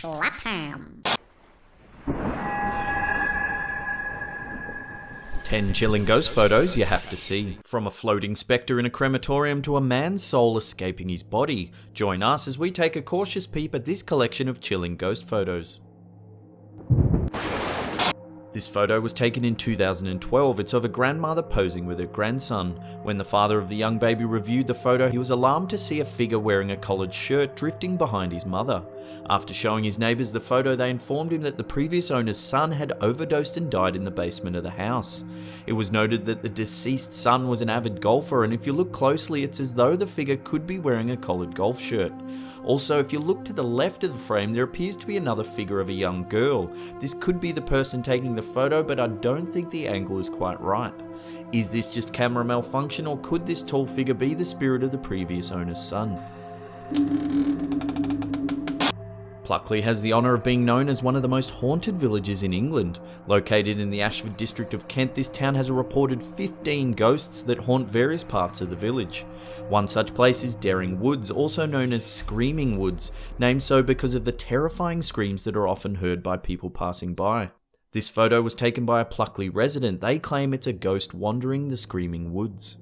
Slap him. 10 chilling ghost photos you have to see. From a floating spectre in a crematorium to a man's soul escaping his body. Join us as we take a cautious peep at this collection of chilling ghost photos. This photo was taken in 2012. It's of a grandmother posing with her grandson. When the father of the young baby reviewed the photo, he was alarmed to see a figure wearing a collared shirt drifting behind his mother. After showing his neighbours the photo, they informed him that the previous owner's son had overdosed and died in the basement of the house. It was noted that the deceased son was an avid golfer, and if you look closely, it's as though the figure could be wearing a collared golf shirt. Also, if you look to the left of the frame, there appears to be another figure of a young girl. This could be the person taking the photo, but I don't think the angle is quite right. Is this just camera malfunction, or could this tall figure be the spirit of the previous owner's son? Peckley has the honour of being known as one of the most haunted villages in England. Located in the Ashford district of Kent, this town has a reported 15 ghosts that haunt various parts of the village. One such place is Daring Woods, also known as Screaming Woods, named so because of the terrifying screams that are often heard by people passing by. This photo was taken by a Peckley resident. They claim it's a ghost wandering the Screaming Woods.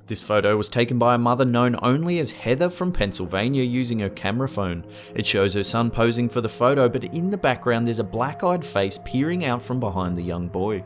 This photo was taken by a mother known only as Heather from Pennsylvania using her camera phone. It shows her son posing for the photo, but in the background there's a black-eyed face peering out from behind the young boy.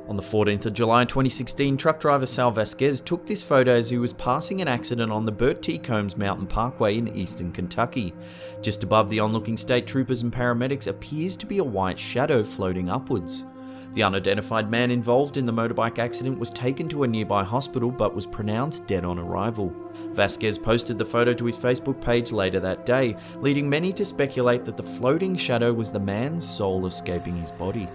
On the 14th of July 2016, truck driver Sal Vasquez took this photo as he was passing an accident on the Burt T. Combs Mountain Parkway in eastern Kentucky. Just above the onlooking state troopers and paramedics appears to be a white shadow floating upwards. The unidentified man involved in the motorbike accident was taken to a nearby hospital but was pronounced dead on arrival. Vasquez posted the photo to his Facebook page later that day, leading many to speculate that the floating shadow was the man's soul escaping his body.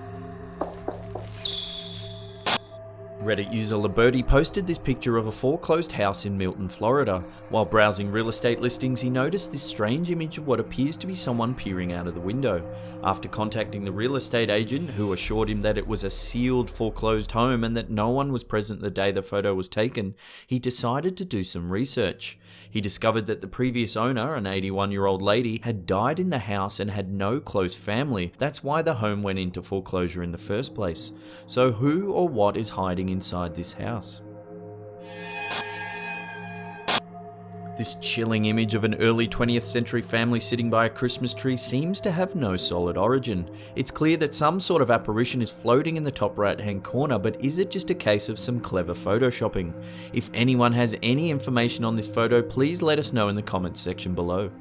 Reddit user Liberty posted this picture of a foreclosed house in Milton, Florida. While browsing real estate listings, he noticed this strange image of what appears to be someone peering out of the window. After contacting the real estate agent, who assured him that it was a sealed foreclosed home and that no one was present the day the photo was taken, he decided to do some research. He discovered that the previous owner, an 81-year-old lady, had died in the house and had no close family. That's why the home went into foreclosure in the first place. So who or what is hiding inside this house? This chilling image of an early 20th century family sitting by a Christmas tree seems to have no solid origin. It's clear that some sort of apparition is floating in the top right hand corner, but is it just a case of some clever photoshopping? If anyone has any information on this photo, please let us know in the comments section below.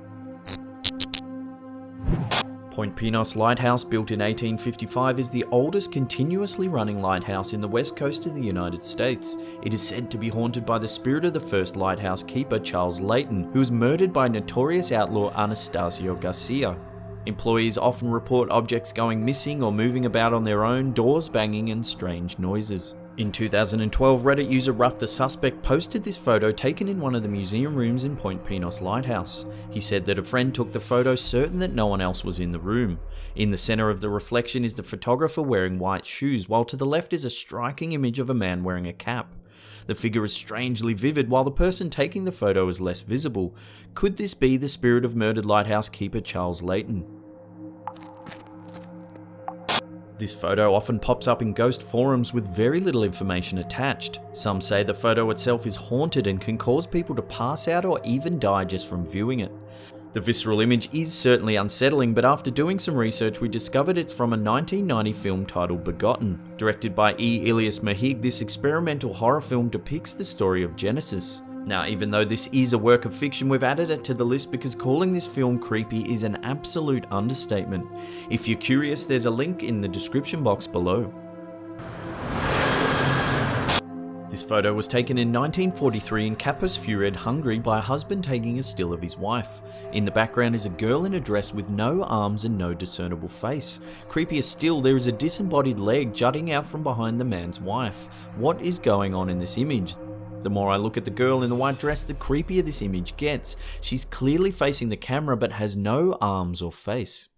Point Pinos Lighthouse, built in 1855, is the oldest continuously running lighthouse in the west coast of the United States. It is said to be haunted by the spirit of the first Lighthouse Keeper, Charles Layton, who was murdered by notorious outlaw Anastasio Garcia. Employees often report objects going missing or moving about on their own, doors banging and strange noises. In 2012, Reddit user Ruff the Suspect posted this photo taken in one of the museum rooms in Point Pinos Lighthouse. He said that a friend took the photo certain that no one else was in the room. In the center of the reflection is the photographer wearing white shoes, while to the left is a striking image of a man wearing a cap. The figure is strangely vivid, while the person taking the photo is less visible. Could this be the spirit of murdered lighthouse keeper Charles Layton? This photo often pops up in ghost forums with very little information attached. Some say the photo itself is haunted and can cause people to pass out or even die just from viewing it. The visceral image is certainly unsettling, but after doing some research we discovered it's from a 1990 film titled Begotten. Directed by E. Ilias Mahig, this experimental horror film depicts the story of Genesis. Now, even though this is a work of fiction, we've added it to the list because calling this film creepy is an absolute understatement. If you're curious, there's a link in the description box below. This photo was taken in 1943 in Kapos-Fured, Hungary by a husband taking a still of his wife. In the background is a girl in a dress with no arms and no discernible face. Creepier still, there is a disembodied leg jutting out from behind the man's wife. What is going on in this image? The more I look at the girl in the white dress, the creepier this image gets. She's clearly facing the camera but has no arms or face.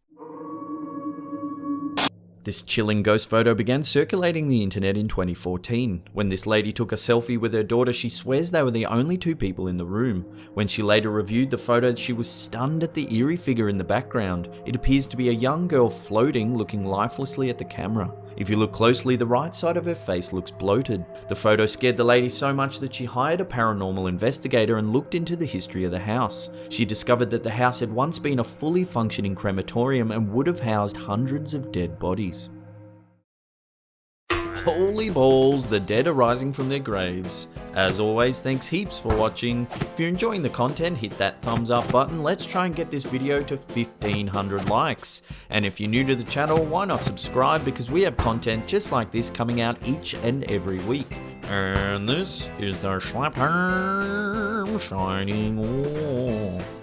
This chilling ghost photo began circulating the internet in 2014. When this lady took a selfie with her daughter, she swears they were the only two people in the room. When she later reviewed the photo, she was stunned at the eerie figure in the background. It appears to be a young girl floating, looking lifelessly at the camera. If you look closely, the right side of her face looks bloated. The photo scared the lady so much that she hired a paranormal investigator and looked into the history of the house. She discovered that the house had once been a fully functioning crematorium and would have housed hundreds of dead bodies. Holy balls, the dead are rising from their graves. As always, thanks heaps for watching. If you're enjoying the content, hit that thumbs up button. Let's try and get this video to 1500 likes. And if you're new to the channel, why not subscribe, because we have content just like this coming out each and every week. And this is the Slapper signing off.